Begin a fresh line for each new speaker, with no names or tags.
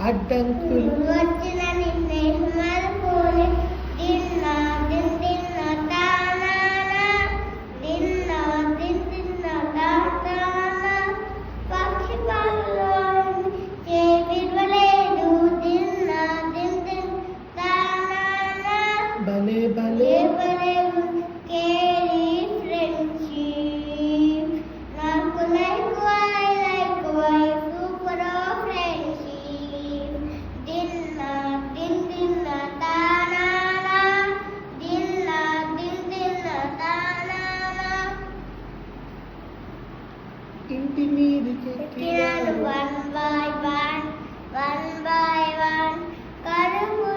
అడ్డంకులు
వచ్చిన నిన్నే మరుపుని దిన్నా దిన్ దిన్న తానానా దిన్నా దిన్ దిన్న తానానా పక్షి పాలలో చేవిడలేదు దిన్నా దిన్ దిన్ తానానా
భలే భలే
భలే కేరీ ఫ్రెండ్షిప్ నాకు లైక్ వై సూపర్ ఫ్రెండ్షిప్ దిన్నా దిన్ దిన్న తానానా దిన్నా దిన్ దిన్న తానానా
ఇంటి మీదకి
ఎక్కినాను వన్ బై వన్ కరువు